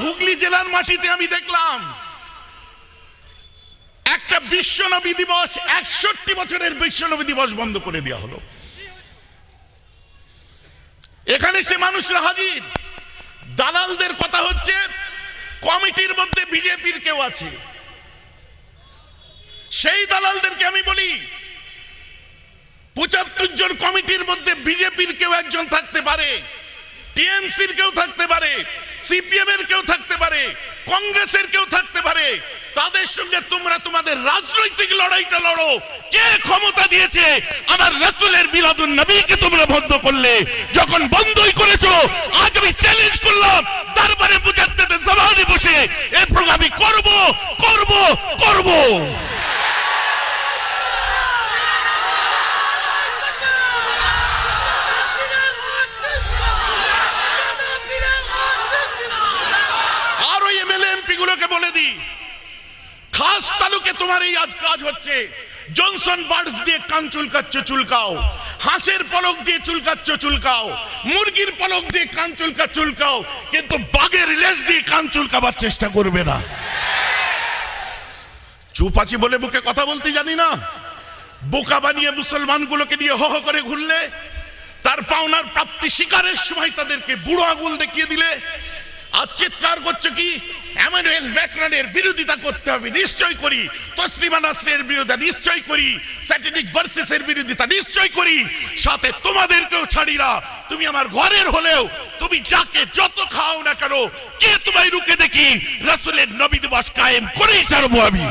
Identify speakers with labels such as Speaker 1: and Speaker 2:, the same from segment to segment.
Speaker 1: হুগলি জেলার মাটিতে আমি দেখলাম একটা বিশ্বনবী দিবস, 61 বছরের বিশ্বনবী দিবস বন্ধ করে দেওয়া হলো। এখানে সে মানুষরা হাজির। দালালদের কথা হচ্ছে কমিটির মধ্যে বিজেপির কেউ আছে। সেই দালালদেরকে আমি বলি 75 জন কমিটির মধ্যে বিজেপির কেউ একজন থাকতে পারে, টিএমসির কেউ থাকতে পারে, সিপিএম এর কেউ থাকতে পারে, কংগ্রেসের কেউ থাকতে পারে। তাদের সঙ্গে তোমরা তোমাদের রাজনৈতিক লড়াইটা লড়ো। কে ক্ষমতা দিয়েছে আমার রাসূলের মিলাদুন নবীকে তোমরা বন্ধ করলে? যখন বন্ধই করেছো, আজ আমি চ্যালেঞ্জ করলাম দরবারে মুজাদ্দিদে জামানে বসে এই প্রোগ্রাম আমি করব করব করব। গুলোকে বলে দি, খাস তালুকে তোমার এই আজ কাজ হচ্ছে। জনসন বার্ডস দিয়ে কান চুলকাচ্ছ, চুলকাও। হাঁসের পলক দিয়ে চুলকাচ্ছ, চুলকাও। মুরগির পলক দিয়ে কান চুলকাও, কিন্তু বাঘের লেজ দিয়ে কান চুলকাবার চেষ্টা করবে না। চুপ আছি বলে বুকে কথা বলতে জানি না। বোকা বানিয়ে মুসলমানগুলোকে নিয়ে হো হো করে ঘুরলে, তার পাওনার প্রাপ্তি শিকারের সময় তাদেরকে বুড়ো আঙুল দেখিয়ে দিলে। আর চিৎকার করছে কি এমানুয়েল ম্যাক্রনের বিরোধিতা করতে হবে? নিশ্চয় করি। তসলিমা নাসরিনের বিরোধিতা নিশ্চয় করি। স্যাটেনিক ভার্সেসের বিরোধিতা নিশ্চয় করি। সাথে তোমাদেরকেও ছাড়ি না। তুমি আমার ঘরের হলেও তুমি যাকে যত খাও না কেন, কে তোমায় রুখে দেখি রাসূলের নবী দিবস কায়েম করেই ছাড়বো আমি।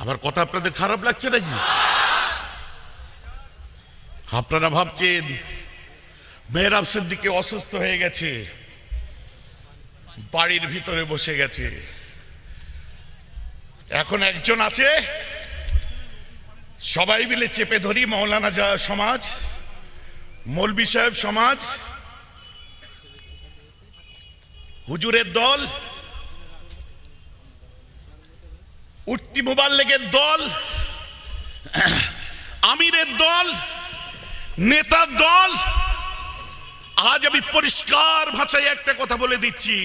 Speaker 1: আমার কথা আপনাদের খারাপ লাগছে নাকি? আপনারা ভাবছেন মেহরাব সিদ্দিকী অসুস্থ হয়ে গেছে, বাড়ির ভিতরে বসে গেছে। এখন একজন আছে, সবাই মিলে চেপে ধরি। মাওলানা সমাজ, মৌলবি সাহেব সমাজ, হুজুরের দল, উঠতি মোবাল্লেগের দল, আমিরের দল, নেতার দল। আজ আমি পরিষ্কার ভাষায় একটা কথা বলে দিচ্ছি।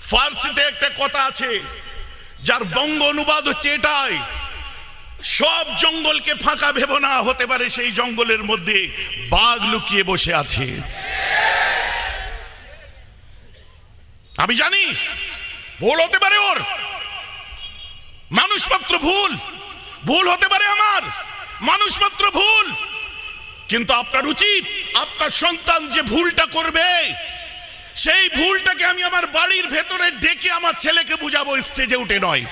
Speaker 1: ফার্সিতে একটা কথা আছে যার বঙ্গ অনুবাদ হচ্ছে এটাই, সব জঙ্গলকে ফাঁকা ভেবো না, হতে পারে সেই জঙ্গলের মধ্যে বাঘ লুকিয়ে বসে আছে। আমি জানি ভুল হতে পারে ওর, মানুষ মাত্র ভুল হতে পারে আমার, মানুষ মাত্র ভুল। কিন্তু আপনার উচিত আপনার সন্তান যে ভুলটা করবে, সেই ভুলটাকে আমি আমার বাড়ির ভেতরে ডেকে আমার ছেলেকে বুঝাবো, স্টেজে উঠে নয়।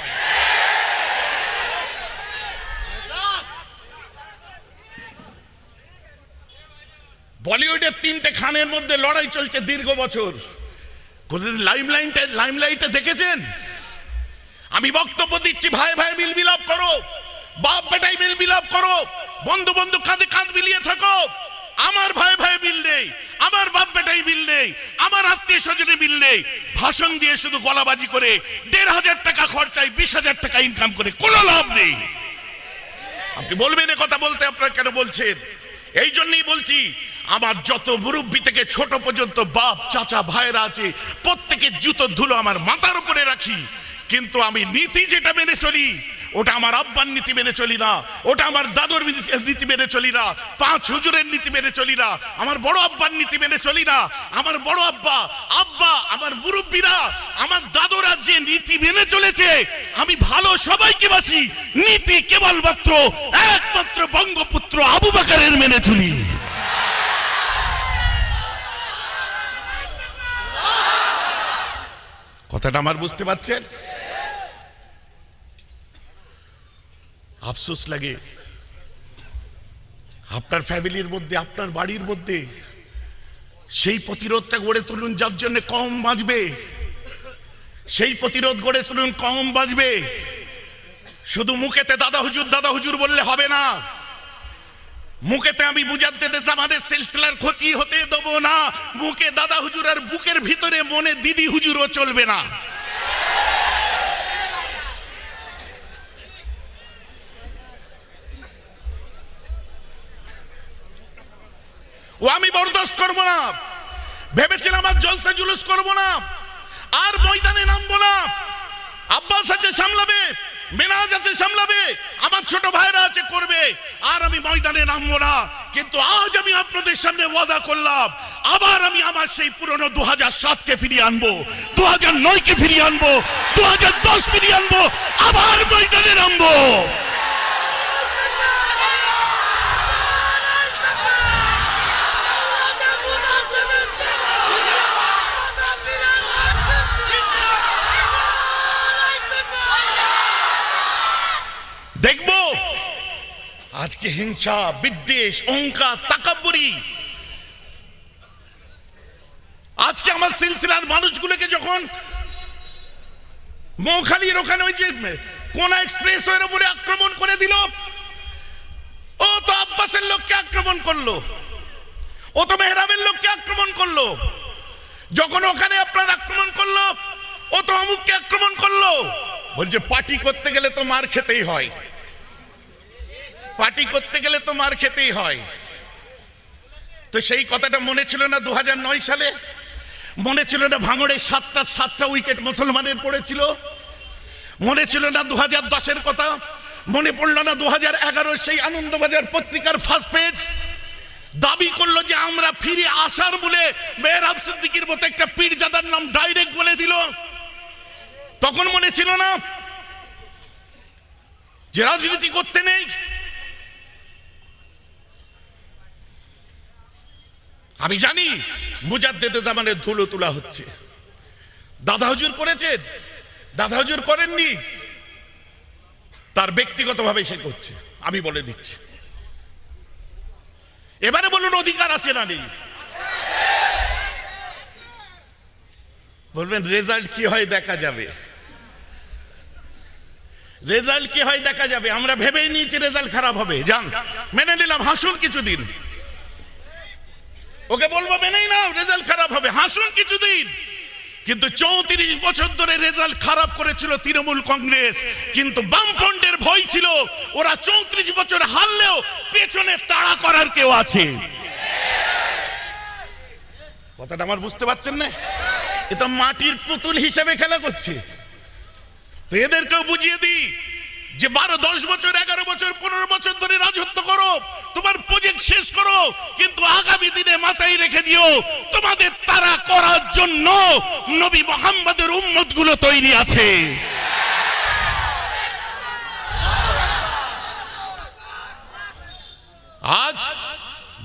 Speaker 1: বলিউডের 3টে খানের মধ্যে লড়াই চলছে দীর্ঘ বছর। কোনদিন লাইমলাইটে দেখেছেন? আমি বক্তব্য দিচ্ছি, ভাই ভাই মিল বিলাপ করো, বাপ বেটাই মিল বিলাপ করো, বন্ধু বন্ধু কাঁধে কাঁধ মিলিয়ে থাকো। আমার ভাই ভাই মিল নেই, আমার বাপ বেটাই মিল নেই, আমার আত্মীয় স্বজনে মিল নেই। ভাষণ দিয়ে শুধু গলাবাজি করে 1,500 টাকা খরচায় 20,000 টাকা ইনকাম করে কোনো লাভ নেই। আপনি বলবেন এ কথা বলতে আপনারা কেন বলছেন? এই জন্যই বলছি, আমার যত মুরব্বী থেকে ছোট পর্যন্ত বাপ চাচা ভাইরা আছে, প্রত্যেকের জুতোর ধুলো আমার মাথার উপরে রাখি। কিন্তু আমি নীতি যেটা মেনে চলি, ওটা আমার আব্বার নীতি মেনে চলি না, ওটা আমার দাদুর নীতি মেনে চলি না, 5 হুজুরের নীতি মেনে চলি না, আমার বড় আব্বার নীতি মেনে চলি না। আমার বড় আব্বা আমার মুরব্বীরা, আমার দাদুরা যে নীতি মেনে চলেছে, আমি ভালো সবাইকে বাসি, নীতি কেবলমাত্র একমাত্র বঙ্গপুত্র আবু বকরের মেনে চলি। কথাটা আমার বুঝতে পারছেন? আফসোস লাগে আপনার ফ্যামিলির মধ্যে, আপনার বাড়ির মধ্যে সেই প্রতিরোধটা গড়ে তুলুন যার জন্য কম বাঁচবে। সেই প্রতিরোধ গড়ে তুলুন, কম বাঁচবে। শুধু মুখেতে দাদা হুজুর বললে হবে না। মুখেতে আমি মুজাদ্দিদে জামানের সিলসিলার ক্ষতি হতে দেব না। মুখে দাদা হুজুর আর বুকের ভিতরে মনে দিদি হুজুরও চলবে না। ও আমি বরদাস্ত করব না। ভেবেছিলাম আর জলসা জুলুস করব না, আর ময়দানে নামবো না। আব্বাস আছে সামলাবে, মেনাজ আছে সামলাবে, আমার ছোট ভাইরা আছে করবে, আর আমি ময়দানে নামবো না। কিন্তু আজ আমি আপনাদের সামনে ওয়াদা করলাম, আবার আমি আমার সেই পুরনো 2007-কে ফিরিয়ে আনবো, 2009-কে ফিরিয়ে আনবো, 2010 ফিরিয়ে আনবো, আবার ময়দানে নামবো। দেখবো আজকে হিংসা, বিদ্বেষ, অহংকার, তাকাব্বুরি, আজকে আমার সিলসিলার মানুষগুলোকে যখন মৌখালীর ওখানে ওই যে কোনা এক্সপ্রেসওয়ের উপরে আক্রমণ করে দিল, ও তো আব্বাসের লোককে আক্রমণ করলো, ও তো মেহরাবের লোককে আক্রমণ করলো। যখন ওখানে আপনার আক্রমণ করলো, ও তো অমুককে আক্রমণ করলো। বলছে পার্টি করতে গেলে তো মার খেতেই হয়, পার্টি করতে গেলে তো মার খেতেই হয়। তো সেই কথাটা মনে ছিল না 2009 সালে? মনে ছিল না ভাঙড়ে 7টা উইকেট মুসলমানের পড়েছিল? মনে ছিল না 2010-এর কথা? মনে পড়লো না 2011 সেই আনন্দবাজার পত্রিকার ফার্স্ট পেজ দাবি করলো যে আমরা ফিরে আসার বলে মেহরাব সিদ্দিকীর মতো একটা পীরজাদার নাম ডাইরেক্ট বলে দিল? তখন মনে ছিল না যে রাজনীতি করতে নেই? আমি জানি মুজাদ্দেদে জামানের ধুলো তোলা হচ্ছে। দাদা হুজুর করেছেন, দাদা হুজুর করেননি, তার ব্যক্তিগতভাবে সে করছে, আমি বলে দিচ্ছি। এবারে বলুন অধিকার আছে না নেই? বলবেন রেজাল্ট কি হয় দেখা যাবে, রেজাল্ট কি হয় দেখা যাবে। আমরা ভেবেই নিয়েছি রেজাল্ট খারাপ হবে, যান মেনে নিলাম, হাসুন কিছুদিন। ওকে বলবো মেনেই নাও রেজাল্ট খারাপ হবে, হাসুন কিছুদিন। কিন্তু 34 বছর ধরে রেজাল্ট খারাপ করেছিল তৃণমূল কংগ্রেস, কিন্তু বামফ্রন্টের ভয় ছিল ওরা 34 বছর হারলেও পেছনে তাড়া করার কেউ আছে। কথাটা আমার বুঝতে পারছেন না? এটা মাটির পুতুল হিসেবে খেলা করছে। তো এদেরকেও বুঝিয়ে দিই যে 12, 10 বছর, 11 বছর, 15 বছর ধরে রাজত্ব করো, তোমার প্রজেক্ট শেষ করো, কিন্তু আগামী দিনে মাথায় রেখে দিও তোমাদের তারা করার জন্য নবী মুহাম্মদের উম্মত গুলো তৈরি আছে। আজ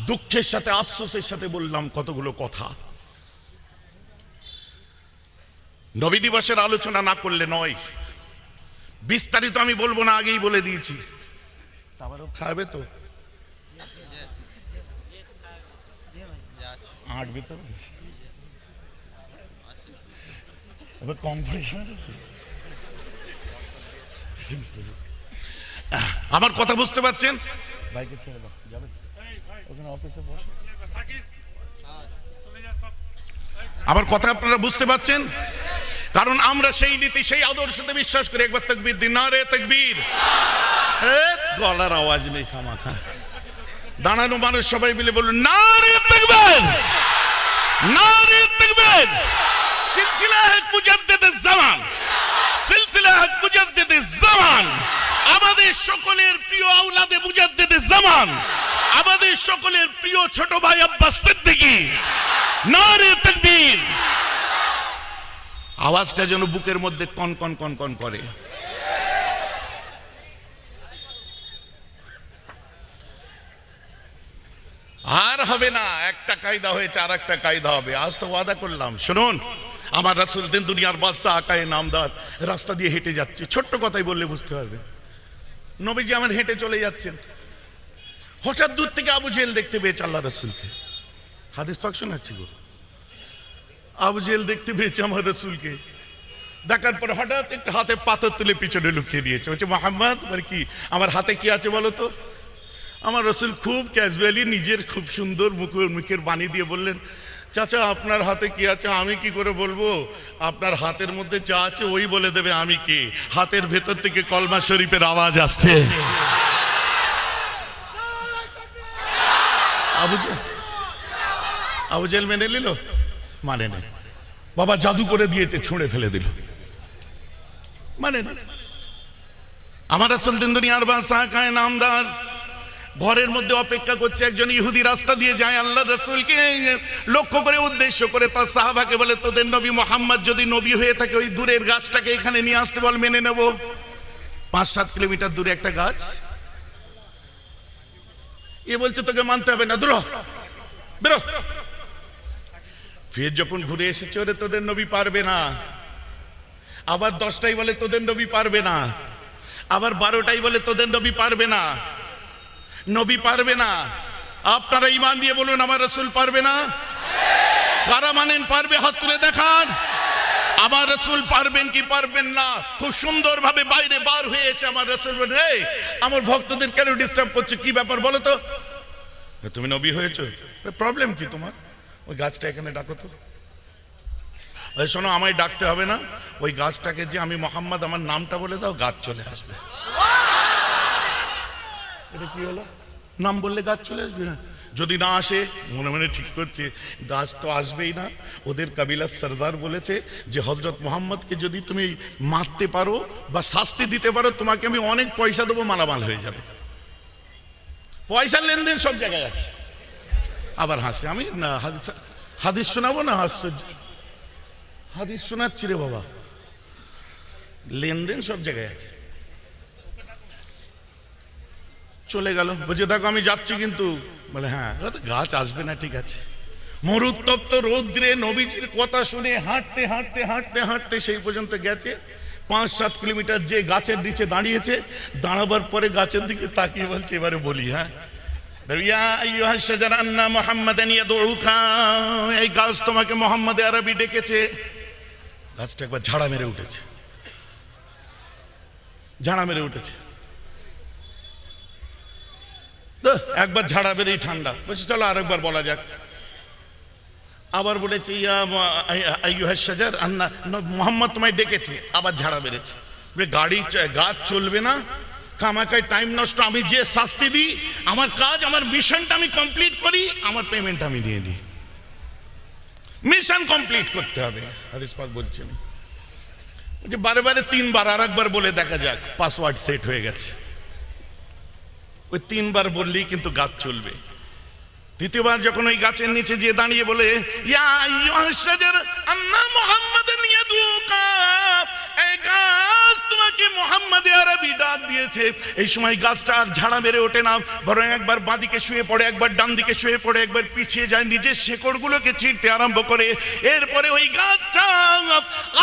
Speaker 1: দুঃখের সাথে আফসোসের সাথে বললাম কতগুলো কথা। নবী দিবসের আলোচনা না করলে নয়, বিস্তারিত আমি বলবো না, আগেই বলে দিয়েছি। আবারও খাবে তো আট ভিতর আমার কথা বুঝতে পারছেন? বাইকে ছেড়ে দাও, যাবে ওখানে অফিসে বসে। আমার কথা আপনারা বুঝতে পারছেন? কারণ আমরা সেই নীতি, সেই আদর্শতে বিশ্বাস করি। একবার তাকবীর দিন, নারে তাকবীর। গলার আওয়াজ নেই খামাখা, দাঁড়ানো মানুষ সবাই মিলে বলুন নারে তাকবীর, নারে তাকবীর। সিলসিলা হক মুজাদ্দিদে জামান, সিলসিলা হক মুজাদ্দিদে জামান। আমাদের সকলের প্রিয় আওলাদে মুজাদ্দিদে জামান, আমাদের সকলের প্রিয় ছোট ভাই আব্বাস সিদ্দিকী। নারে তাকবীর। আওয়াজটা যেন বুকের মধ্যে কন কন কন কন করে। আর হবে না, একটা কায়দা হয়েছে, আর একটা কায়দা হবে। আজ তো ওয়াদা করলাম, শুনুন, আমার রাসূল দিন দুনিয়ার বাদশা আকায়ে নামদার রাস্তা দিয়ে হেঁটে যাচ্ছে। ছোট্ট কথাই বললে বুঝতে পারবে। নবীজি আমার হেঁটে চলে যাচ্ছেন, হঠাৎ দূর থেকে আবু জেহেল দেখতে পেয়েছে আল্লাহ রাসূলকে। হাদিস পাক শোনাচ্ছি গো। আবু জেহেল দেখতে পেয়েছে আমার রাসূলকে, দেখার পর হঠাৎ একটা হাতে পাথর তুলে পিছনে লুকিয়ে দিয়েছে। বলছে মুহাম্মদ, মানে কি আমার হাতে কি আছে বলো তো? আমার রাসূল খুব ক্যাজুয়ালি নিজের খুব সুন্দর মুখের বাণী দিয়ে বললেন, চাচা আপনার হাতে কি আছে আমি কি করে বলবো? আপনার হাতের মধ্যে যা আছে ওই বলে দেবে আমি কে। হাতের ভেতর থেকে কলমা শরীফের আওয়াজ আসছে। আবু জেহেল মেনে নিল? মানে না। বাবা জাদু করে দিয়েছে, ছুঁড়ে ফেলে দিল, মানে না। আমার রাসূল দিন দুনিয়ার বাদশা কায় নামদার ঘরের মধ্যে অপেক্ষা করছে। একজন ইহুদি রাস্তা দিয়ে যায়, আল্লাহ রাসূলকে লক্ষ্য করে উদ্দেশ্য করে তার সাহাবাকে বলে, তোদের নবী মুহাম্মদ যদি নবী হয়ে থাকে ওই দূরের গাছটাকে এখানে নিয়ে আসতে বল, মেনে নেব। 5-7 কিলোমিটার দূরে একটা গাছ। এ বলছে তোকে মানতে হবে না, দূর হ, বেরো। ফের যখন ঘুরে এসেছে, ওরে তোদের নবী পারবে না। আবার 10টাই বলে তোদের নবী পারবে না। আবার 12টাই বলে তোদের নবী পারবে না, নবী পারবে না। আপনারা ঈমান দিয়ে বলুন আমার রাসূল পারবে না? কারা মানেন পারবে? হাত তুলে দেখান। আমার রাসূল পারবেন কি পারবেন না? খুব সুন্দরভাবে বাইরে বার হয়ে এসে আমার রাসূল বলেন, রে আমার ভক্তদের কেন ডিস্টার্ব করছো, কি ব্যাপার বলো তো? তুমি নবী হয়েছো, প্রবলেম কি তোমার? ওই গাছটা এখানে ডাকো তো। শোনো, আমায় ডাকতে হবে না, ওই গাছটাকে যে আমি মোহাম্মদ আমার নামটা বলে দাও, গাছ চলে আসবে। এটা কি হলো? নাম বললে গাছ চলে আসবে? যদি না আসে, মনে মনে ঠিক করছে গাছ তো আসবেই না। ওদের কাবিলার সরদার বলেছে যে হযরত মুহাম্মদকে যদি তুমি মারতে পারো বা শাস্তি দিতে পারো, তোমাকে আমি অনেক পয়সা দেবো, মালামাল হয়ে যাবে। পয়সার লেনদেন সব জায়গায় আছে। আবার হাসে। আমি না হাদিস শোনাবো না? হাদিস শোনাচ্ছি রে বাবা, লেনদেন সব জায়গায় আছে। চলে গেল, বুঝে থাকো আমি যাচ্ছি কিন্তু। বলে হ্যাঁ, গাছ আসবে না, ঠিক আছে। মরুত্তপ্ত রৌদ্রে নবীজির কথা শুনে হাঁটতে হাঁটতে হাঁটতে হাঁটতে সেই পর্যন্ত গেছে। 5-7 কিলোমিটার যে গাছের নিচে দাঁড়িয়েছে, দাঁড়াবার পরে গাছের দিকে তাকিয়ে বলছে, এবারে বলি, হ্যাঁ, এই গাছ তোমাকে মোহাম্মদে আরবি ডেকেছে। গাছটা একবার ঝাড়া মেরে উঠেছে, ঝাড়া মেরে উঠেছে। একবার ঝাড়া বেরেই ঠান্ডা। বলছি চলো আরেকবার বলা যাক। আবার বলেছে, ইয়া আইয়ুহাশ শাজার আন্না, মোহাম্মদ তোমায় ডেকেছে। আবার ঝাড়া বেড়েছে। গাছ চলবে না, কামাকায় টাইম নষ্ট। আমি যে শাস্তি দিই, আমার কাজ, আমার মিশনটা আমি কমপ্লিট করি, আমার পেমেন্ট আমি দিয়ে দিই। মিশন কমপ্লিট করতে হবে, হাদিস পাক বলছেন। যে বারে বারে 3 বার, আর একবার বলে দেখা যাক। পাসওয়ার্ড সেট হয়ে গেছে। ওই 3 বার বললেই কিন্তু গাছ চলবে। দ্বিতীয়বার যখন ওই গাছের নিচে যে দাঁড়িয়ে বলে, ইয়া আইয়ুহাশ শাজার আন্না মুহাম্মাদান ইয়াদুকা, এই গাছ তোমাকে মুহাম্মদে আরবি ডাক দিয়েছে। এই সময় গাছটা আর ঝাড়া মেরে ওঠে না, বরং একবার বাঁদিকে শুয়ে পড়ে, একবার ডান দিকে শুয়ে পড়ে, একবার পিছিয়ে যায়, নিজের শেকড়গুলোকে ছিঁড়তে আরম্ভ করে। এরপরে ওই গাছটা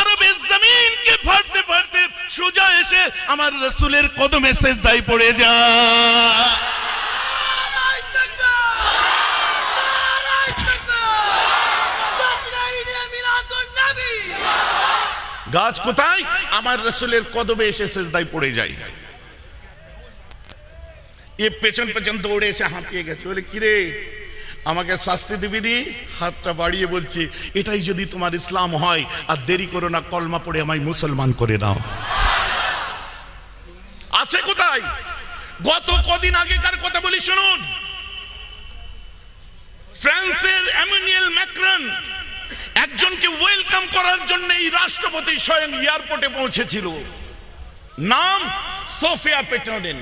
Speaker 1: আরবের জমিনকে ফাড়তে ফাড়তে সোজা এসে আমার রাসূলের কদমে সিজদায় পড়ে যায়। গাছ কোথায়? আমার রাসূলের কদমে এসে সিজদায় পড়ে যায়। এ পেছন পেছন দৌড়ে এসে হাঁপিয়ে গেছে। বলে, কিরে আমাকে শাস্তি দিবি নি? হাতটা বাড়িয়ে বলছে, এটাই যদি তোমার ইসলাম হয়, আর দেরি করো না, কলমা পড়ে আমায় মুসলমান করে নাও। আছে কোথায়? গত কদিন আগেকার কথা বলি শুনুন। ফ্রান্সের এমানুয়েল ম্যাক্রন একজনকে ওয়েলকাম করার জন্য এই রাষ্ট্রপতি স্বয়ং এয়ারপোর্টে পৌঁছেছিল। নাম সোফিয়া পেট্রোনিন।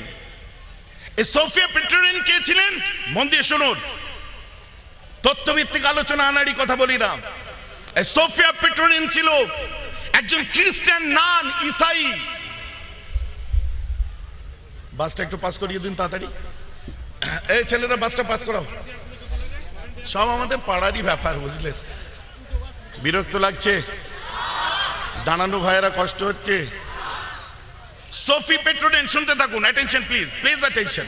Speaker 1: এই সোফিয়া পেট্রোনিন কে ছিলেন? মন দিয়ে শুনুন, তথ্যভিত্তিক আলোচনা আনারই কথা বলি না। এই সোফিয়া পেট্রোনিন ছিল একজন খ্রিস্টান, নান ঈসাই। বাসটা একটু পাস করিয়ে দিন তাড়াতাড়ি। এই ছেলেরা বাসটা পাস করাও। সব আমাদের পাড়ারই ব্যাপার, বুঝলেন? বিরক্ত লাগছে? দাঁড়ানো ভাইয়েরা কষ্ট হচ্ছে? সোফি পেট্রোনিন, শুনতে থাকুন, attention please, please attention.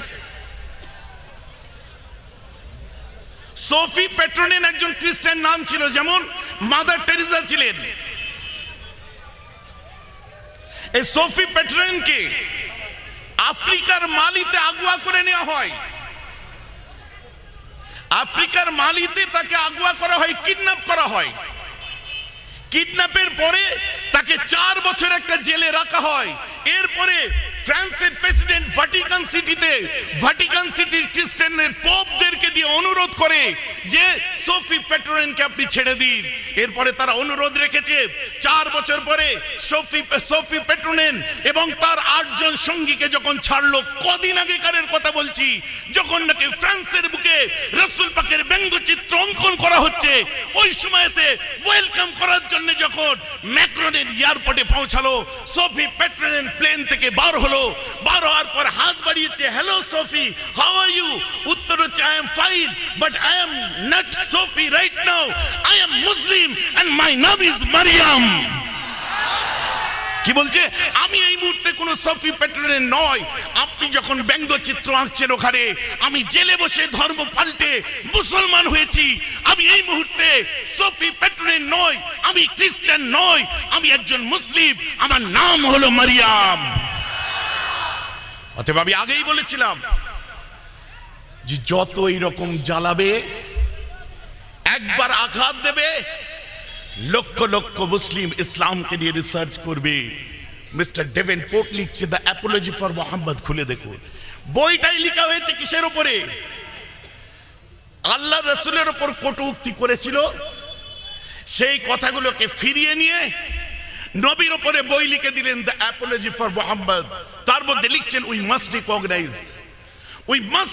Speaker 1: Sophie Petronin একজন খ্রিস্টান নাম ছিল, যেমন মাদার টেরেসা ছিলেন। এই সোফি পেট্রোনিনকে আফ্রিকার মালিতে আগুয়া করে নেওয়া হয়। আফ্রিকার মালিতে তাকে আগুয়া করা হয়, কিডন্যাপ করা হয়। কিডন্যাপের পরে তাকে 4 বছর একটা জেলে রাখা হয়। এরপরে ফ্রান্সের প্রেসিডেন্ট ভাটিকান সিটির খ্রিস্টানদের পোপদেরকে দিয়ে অনুরোধ করে যে সোফি পেট্রোনেনকে আপনি ছেড়ে দিন। এরপরে তারা অনুরোধ রেখেছে 4 বছর পরে সোফি পেট্রোনেন এবং তার 8 জন সঙ্গীকে যখন ছাড়লো, কদিন আগেকারের কথা বলছি, যখন নাকি ফ্রান্সের বুকে রাসূল পাকের ব্যঙ্গচিত্র অঙ্কন করা হচ্ছে, ওই সময়তে ওয়েলকাম করার জন্য যখন ম্যাক্রনের এয়ারপোর্টে পৌঁছালো, সোফি পেট্রোনেন প্লেন থেকে বার হলো। বার হওয়ার পর হাত বাড়িয়েছে, hello Sophie, how are you? উত্তর হচ্ছে, I am fine, but I am not Sophie right now, I am Muslim and my নাম ইজ মারিয়াম। কি বলছে? আমি এই মুহূর্তে কোনো সোফি পেট্রোনেন নয়। আপনি যখন ব্যঙ্গচিত্র আঁকছেন ওখানে, আমি জেলে বসে ধর্ম পাল্টে মুসলমান হয়েছি। আমি এই মুহূর্তে সোফি পেট্রোনেন নয়, আমি খ্রিস্টান নয়, আমি একজন মুসলিম, আমার নাম হলো মারিয়াম। অতএব আমি আগেই বলেছিলাম যে যত এইরকম জ্বালাবে, একবার আঘাত দেবে, লক্ষ লক্ষ মুসলিম ইসলামকে নিয়ে রিসার্চ করবে। মিস্টার ডেভেনপোর্ট লিখছে দ্য অ্যাপোলজি ফর মোহাম্মদ, খুলে দেখুন। বইটাই লেখা হয়েছে কিসের উপরে? আল্লাহ রাসূলের উপর কটূক্তি করেছিল, সেই কথাগুলোকে ফিরিয়ে নিয়ে নবীর উপরে বই লিখে দিলেন দ্য অ্যাপোলজি ফর মোহাম্মদ। তার মধ্যে লিখছেন, we must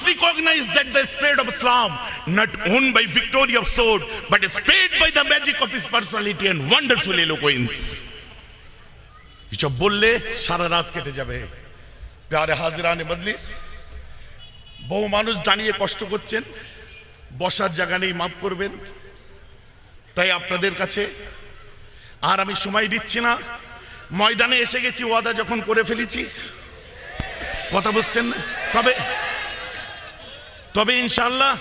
Speaker 1: recognize that the spread of Islam not owned by victory of sword but spread by the magic of his personality and wonderful eloquence. এসব বললে সারা রাত কেটে যাবে। প্যারে হাজিরানে মজলিস, বহু মানুষ দাঁড়িয়ে কষ্ট করছেন, বসার জায়গা নেই, মাফ করবেন। তাই আপনাদের কাছে আর আমি সময় দিচ্ছি না, ময়দানে এসে গেছি, ওয়াদা যখন করে ফেলেছি, কথা বুঝছেন না? তবে ইনশাআল্লাহ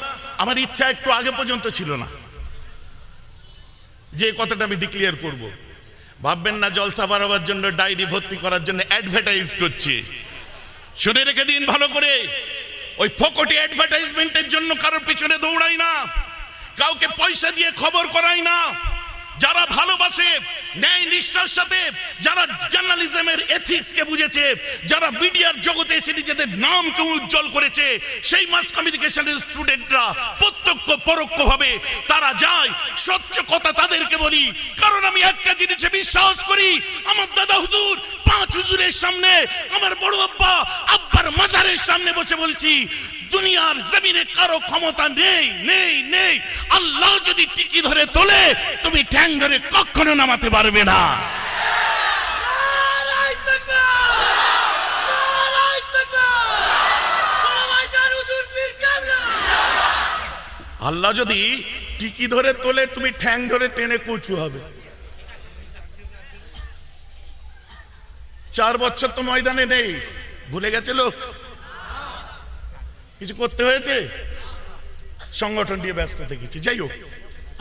Speaker 1: আমার ইচ্ছা একটু আগে পর্যন্ত ছিল না যে কথাটা আমি ডিক্লেয়ার করব। ভাববেন না জলসা বাড়াবার জন্য, ডায়েরি ভর্তি করার জন্য অ্যাডভার্টাইজ করছে। শুনে রেখে দিন ভালো করে, ওই ফকটে অ্যাডভার্টাইজমেন্টের জন্য কারোর পিছনে দৌড়াই না, কাউকে পয়সা দিয়ে খবর করাই না। যারা ভালোবাসে ন্যায় নিষ্ঠার সাথে, যারা জার্নালিজমের এথিক্সকে বুঝেছে, যারা মিডিয়ার জগতে এসে নিজেদের নামকে উজ্জ্বল করেছে, সেই মাস কমিউনিকেশনের স্টুডেন্টরা প্রত্যক্ষ পরোক্ষভাবে তারা যায়। সত্য কথা তাদেরকে বলি, কারণ আমি একটা জিনিসে বিশ্বাস করি, আমার দাদা হুজুর 5 হুজুরের সামনে, আমার বড় আব্বার মাজারের সামনে বসে বলছি, দুনিয়ার জমিনে কারো ক্ষমতা নেই নেই নেই। আল্লাহ যদি টিকি ধরে তোলে, তুমি ঠ্যাং ধরে কখনো নামাতে পারবে না। আল্লাহ যদি টিকি ধরে তোলে, তুমি ঠ্যাং ধরে টেনে কচু হবে। 4 বছর তো ময়দানে নেই, ভুলে গেছে লোক। কিছু করতে হয়েছে, সংগঠন নিয়ে ব্যস্ত দেখেছি। যাই হোক,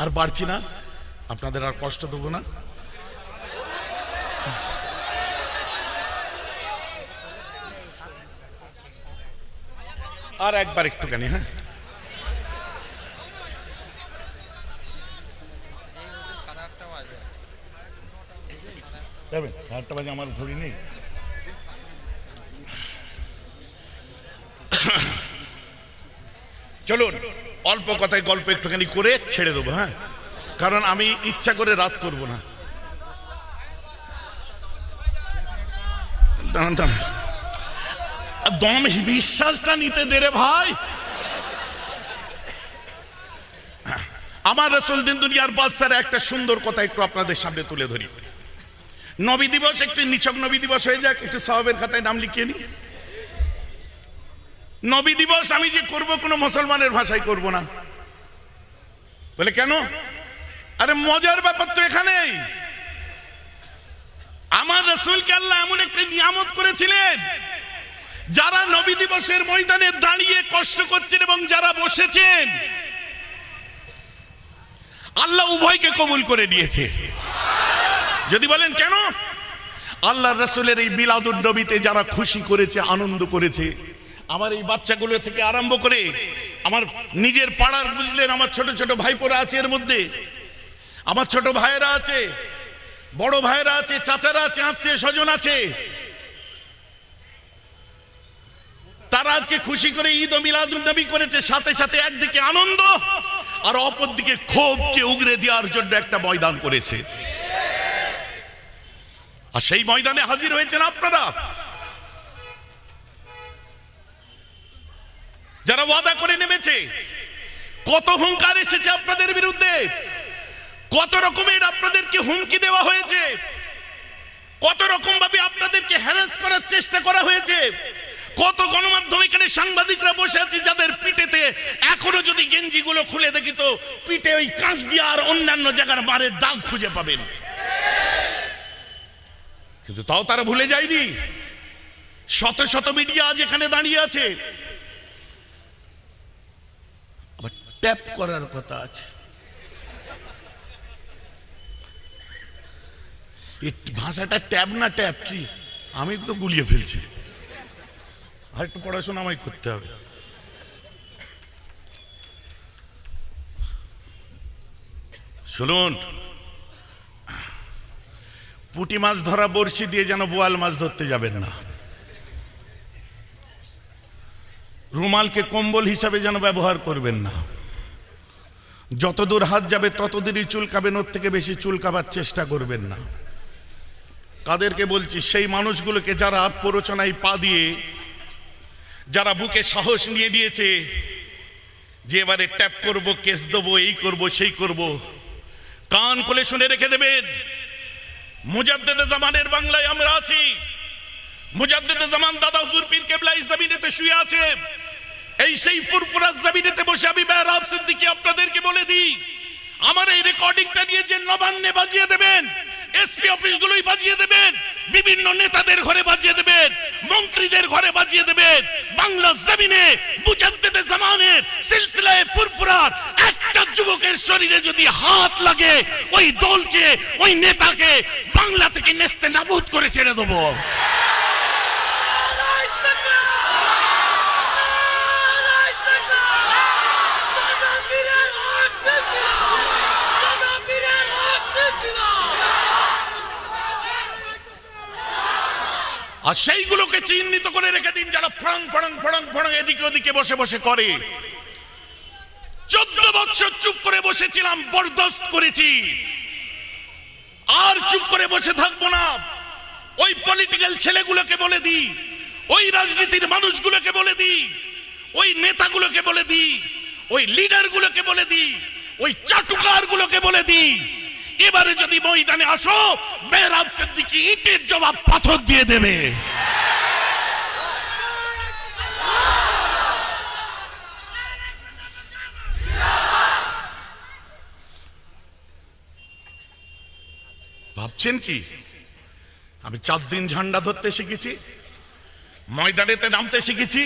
Speaker 1: আর বাড়ছি না, আপনাদের আর কষ্ট দেবো না। আর একবার একটুখানি, হ্যাঁ, যাবেন? 8টা বাজে, আমার ঘড়ি নেই। চলুন অল্প কথায় গল্প একটুখানি করে ছেড়ে দেবো, হ্যাঁ, কারণ আমি ইচ্ছা করে রাত করব না। দম বিশ্বাসটা নিতে দে রে ভাই। আমার রাসূল দিন দুনিয়ার বাদশার একটা সুন্দর কথা একটু আপনাদের সামনে তুলে ধরি। নবী দিবস একটু নিছক নবী দিবস হয়ে যাক, একটু সাহাবের খাতায় নাম লিখিয়ে নি। নবী দিবস আমি যে করব, কোনো মুসলমানের ভাষায় করব না। বলে কেন? আরে মজার ব্যাপার তো এখানেই। আমার রাসূলকে আল্লাহ এমন একটা নিয়ামত করেছিলেন, যারা নবী দিবসের ময়দানে দাঁড়িয়ে কষ্ট করছেন এবং যারা বসেছেন, আল্লাহ উভয়কে কবুল করে দিয়েছে। যদি বলেন কেন? আল্লাহর রাসূলের এই মিলাদুন নবীতে যারা খুশি করেছে, আনন্দ করেছে, আমার এই বাচ্চাগুলো থেকে আরম্ভ করে আমার নিজের পাড়ার, বুঝলেন, আমার ছোট ছোট ভাইপোরা আছে, এর মধ্যে আমার ছোট ভাইয়েরা আছে, বড় ভাইয়েরা আছে, চাচারা আছে, আত্মীয় স্বজন আছে, তারা আজকে খুশি করে ঈদ ও মিলাদুন নবী করেছে। সাথে সাথে একদিকে আনন্দ, আর অপরদিকে ক্ষোভকে উগরে দেওয়ার জন্য একটা ময়দান করেছে। আর সেই ময়দানে হাজির হয়েছেন আপনারা, যারা ওয়াদা করে নেমেছে। কত হুঙ্কার এসেছে আপনাদের বিরুদ্ধে, কত রকমের আপনাদেরকে হুমকি দেওয়া হয়েছে, কত রকম ভাবে আপনাদেরকে হ্যারাস করার চেষ্টা করা হয়েছে। কত গণমাধ্যম এখানে সাংবাদিকরা বসে আছে যাদের পিঠেতে এখনো যদি গেঞ্জিগুলো খুলে দেখি তো পিঠে ওই কাঁচ দিয়ে আর অন্যান্য জায়গার মারের দাগ খুঁজে পাবেন। কিন্তু তাও তারা ভুলে যায়নি। শত শত মিডিয়া আজ এখানে দাঁড়িয়ে আছে, আবার ট্যাপ করার কথা আছে। এই ভাষাটা ট্যাব না ট্যাপ কি আমি তো গুলিয়ে ফেলছি, আর একটু পড়াশোনা আমায় করতে হবে। শুনুন, পুঁটি মাছ ধরা বড়শি দিয়ে যেন বোয়াল মাছ ধরতে যাবেন না। রুমালকে কম্বল হিসাবে যেন ব্যবহার করবেন না। যতদূর হাত যাবে ততদূরই চুলকাবেন, ওর থেকে বেশি চুলকাবার চেষ্টা করবেন না। কাদেরকে বলছি? সেই মানুষগুলোকে যারা প্ররোচনায় পা দিয়ে, যারা বুকে সাহস নিয়ে নিয়েছে যে এবারে ট্যাপ করব, কেস দেবো, এই করব, সেই করব। কান খুলে শুনে রেখে দেবেন, মুজাদ্দেদে জামানের বাংলায় আমরা আছি। মুজাদ্দেদে জামান দাদা হুজুর পীর কেবলা এই জমিনেতে শুয়ে আছে। এই সেই ফুরফুরা জমিনেতে বসে আমি মেহরাব সিদ্দিকী আপনাদেরকে বলে দিই, আমার এই রেকর্ডিংটা নিয়ে যে নবান্নে বাজিয়ে দেবেন, এসপি অফিসগুলোই বাজিয়ে দেবেন, বিভিন্ন নেতাদের ঘরে বাজিয়ে দেবেন, মন্ত্রীদের ঘরে বাজিয়ে দেবেন, বাংলা জমিনে মুজাদ্দেদে জামানের সিলসিলায়ে ফুরফুরার একটা যুবকের শরীরে যদি হাত লাগে, ওই দলকে, ওই নেতাকে বাংলা থেকে নেস্তে নাবুদ করে ছেড়ে দেবো। আর সেইগুলোকে চিহ্নিত করে রেখে দিন যারা ফড়ং ফড়ং ফড়ং ফড়ং এদিকে ওদিকে বসে বসে করে। 14 বছর চুপ করে বসেছিলাম, বরদাস্ত করেছি, আর চুপ করে বসে থাকবো না। ওই পলিটিক্যাল ছেলেগুলোকে বলে দিই, ওই রাজনীতির মানুষগুলোকে বলে দিই, ওই নেতাগুলোকে বলে দিই, ওই লিডারগুলোকে বলে দিই, ওই চাটুকারগুলোকে বলে দিই, এবারে যদি ময়দানে আসো, মেহরাব সিদ্দিকী ইটের জবাব পাথর দিয়ে দেবে। ভাবছেন কি আমি 4 দিন ঝান্ডা ধরতে শিখেছি, ময়দানেতে নামতে শিখেছি,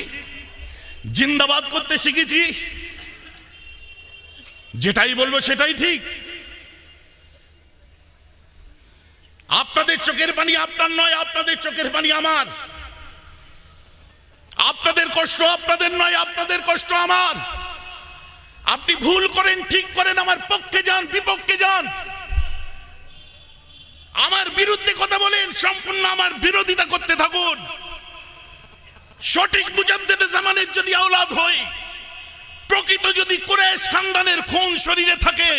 Speaker 1: জিন্দাবাদ করতে শিখেছি, যেটাই বলবো সেটাই ঠিক। আপনাদের চোখের পানি আপনার নয়, আপনাদের চোখের পানি আমার। আপনাদের কষ্ট আপনাদের নয়, আপনাদের কষ্ট আমার। আপনি ভুল করেন, ঠিক করেন, আমার পক্ষে যান, বিপক্ষে যান, আমার বিরুদ্ধে কথা বলেন, সম্পূর্ণ আমার বিরোধিতা করতে থাকুন। সঠিক মুজাদ্দেদে জামানের যদি আওলাদ হই, প্রকৃত যদি কুরাইশ খানদানের খুন শরীরে থাকে,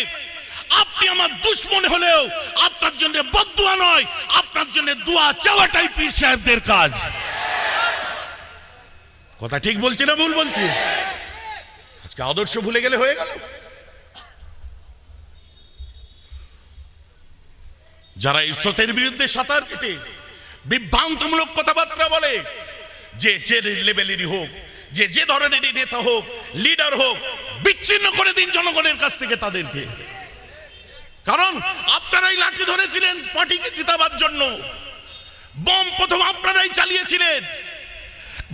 Speaker 1: আপনি আমার দুশমন হলেও আপনার জন্য বদদুয়া নয়, আপনার জন্য দোয়া চাওয়াটাই পীর সাহেবদের কাজ। কথা ঠিক বলছি না ভুল বলছি? আজকে আদর্শ ভুলে গেলে হয়ে গেল। যারা এই স্রোতের বিরুদ্ধে সাঁতার কেটে বিভ্রান্তমূলক কথাবার্তা বলে, যে যে লেভেলেরই হোক, যে যে ধরনেরই নেতা হোক, লিডার হোক, বিচ্ছিন্ন করে দিন জনগণের কাছ থেকে তাদেরকে। কারণ আপনারাই লাঠি ধরেছিলেন পার্টিকে জিতাবার জন্য, বম প্রথম আপনারাই চালিয়েছিলেন,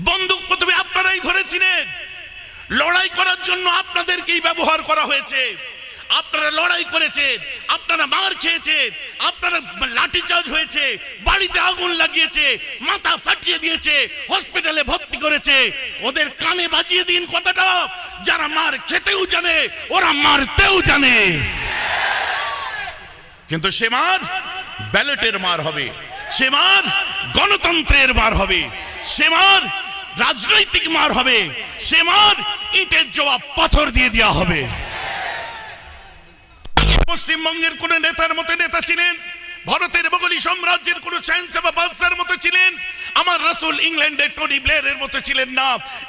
Speaker 1: বন্দুক প্রথমে আপনারাই ধরেছিলেন, লড়াই করার জন্য আপনাদেরকেই ব্যবহার করা হয়েছে। আপনারা লড়াই করেছেন, আপনারা মার খেয়েছেন, আপনারা লাঠিচার্জ হয়েছে, বাড়িতে আগুন লাগিয়েছে, মাথা ফাটিয়ে দিয়েছে, হসপিটালে ভর্তি করেছে। ওদের কানে বাজিয়ে দিন কথাটা, যারা মার খেতেও জানে ওরা মারতেও জানে। কিন্তু সে মার ব্যালটের মার হবে, সে মার গণতন্ত্রের মার হবে, সে মার রাজনৈতিক মার হবে, সে মার ইটের জবাব পাথর দিয়ে দেওয়া হবে। পশ্চিমবঙ্গের কোন নেতার মতো নেতা ছিলেন, ভারতের মোগলি সাম্রাজ্যের কোন শাহেনশাহ বা বাদশার মতো ছিলেন। আমার রাসূল ইংল্যান্ডের টনি ব্লেয়ারের মতো ছিলেন না,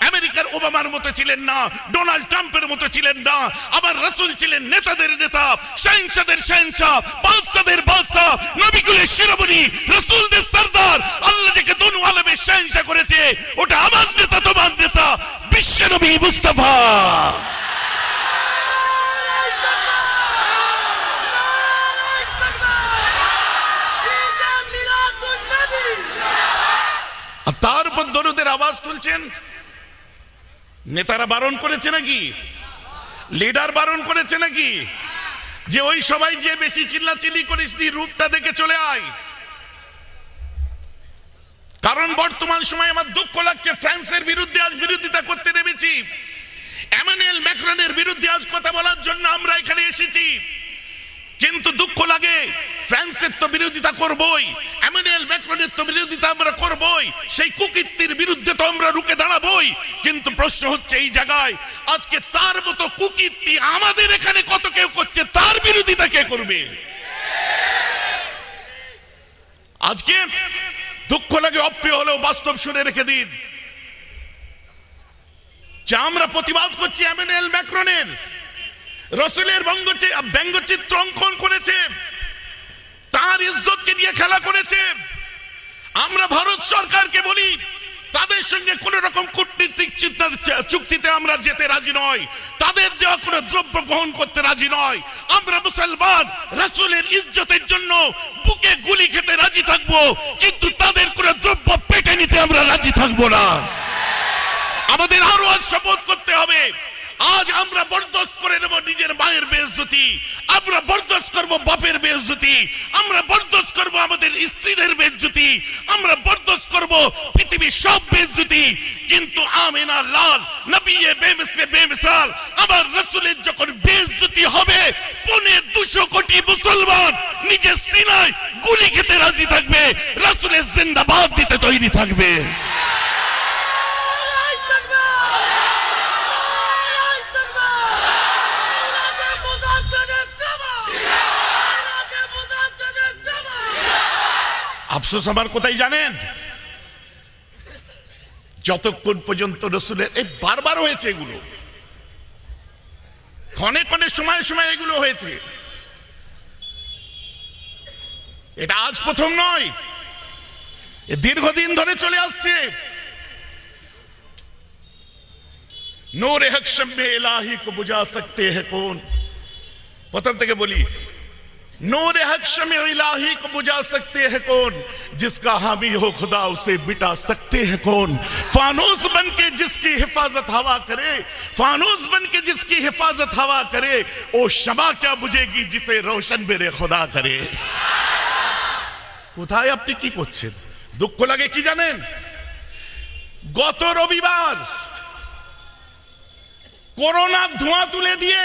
Speaker 1: আমেরিকার ওবামার মতো ছিলেন না, ডোনাল্ড ট্রাম্পের মতো ছিলেন না। আমার রাসূল ছিলেন নেতাদের নেতা, শাহেনশাহদের শাহেনশাহ, বাদশাদের বাদশাহ, নবীকুলের শিরোমণি, রাসূলদের সরদার। আল্লাহ যাকে দোনো আলমের শাহেনশাহ করেছে, ওটা আমার নেতা, তোমার নেতা, বিশ্বনবী মুস্তাফা। তার উপর দরুদের আওয়াজ তুলছেন। নেতারা বারণ করেছে নাকি? লিডার বারণ করেছে নাকি যে ওই সবাই যে বেশি চিল্লাচিল্লি করিস নি, রূপটা দেখে চলে আয়? কারণ বর্তমান সময় আমার দুঃখ লাগছে, ফ্রান্সের বিরুদ্ধে আজ বিরোধিতা করতে নেমেছি, এমানুয়েল ম্যাক্রনের বিরুদ্ধে আজ কথা বলার জন্য আমরা এখানে এসেছি। কিন্তু দুঃখ লাগে, ফ্রান্সের তো বিরোধিতা করবই, এমানুয়েল ম্যাক্রনের তো বিরোধিতা আমরা করবই, সেই কুকীর্তির বিরুদ্ধে তো আমরা রুখে দাঁড়াবই। কিন্তু প্রশ্ন হচ্ছে এই জায়গায় আজকে তার মতো কুকীর্তি আমাদের এখানে কত কেউ করছে, তার বিরোধিতা কে করবে? আজকে দুঃখ লাগে, অপ্রিয় হলেও বাস্তব শুনে রেখে দিন যে আমরা প্রতিবাদ করছি এমানুয়েল ম্যাক্রনের। রাসূলের ব্যঙ্গচিত্র অঙ্কন করেছে, তার ইজ্জতকে নিয়ে খেলা করেছে। আমরা ভারত সরকারকে বলি, তাদের সঙ্গে কোন রকম কূটনীতিক চুক্তিতে আমরা যেতে রাজি নয়, তাদের দেওয়া কোন দ্রব্য গ্রহণ করতে রাজি নয়। আমরা মুসলমান, রাসূলের ইজ্জতের জন্য বুকে গুলি খেতে রাজি থাকবো, কিন্তু তাদের কোন দ্রব্য পেটে নিতে আমরা রাজি থাকবো না। আমাদের আরো আজ শপথ করতে হবে। আজ আমরা বরদাস্ত করে নেব নিজের মায়ের বেইজ্জতি, আমরা বরদাস্ত করব বাপের বেইজ্জতি, আমরা বরদাস্ত করব আমাদের স্ত্রীদের বেইজ্জতি, আমরা বরদাস্ত করব পৃথিবীর সব বেইজ্জতি। কিন্তু আমিনা লাল নবী বেমিসলে বেমিসাল আমার রাসূলের যখন বেইজ্জতি হবে, 250 কোটি মুসলমান নিজের সিনায় গুলি খেতে রাজি থাকবে, রাসূলের জিন্দাবাদ দিতে তৈরি থাকবে। আফসোস আমার কোথায় জানেন? যতক্ষণ পর্যন্ত রাসূলের এই বারবার হয়েছে, এগুলো ক্ষণে ক্ষণে সময় সময় এগুলো হয়েছে, এটা আজ প্রথম নয়, দীর্ঘদিন ধরে চলে আসছে। নূরে হক শম্মে ইলাহি কো বুঝা সকতে হ্যায় কোন? প্রথম থেকে বলি, नूरे हक शम्मे इलाही को बुझा सकते हैं कौन? जिसका हामी हो खुदा उसे मिटा सकते हैं कौन? फानूस बन के जिसकी हिफाजत हवा करे, फानूस बन के जिसकी हिफाजत हवा करे, ओ शमा क्या बुझेगी जिसे रोशन मेरे खुदा करे। কোথায় আপনি কি করছেন? দুঃখ লাগে কি জানেন? গত রবিবার করোনার ধোঁয়া তুলে দিয়ে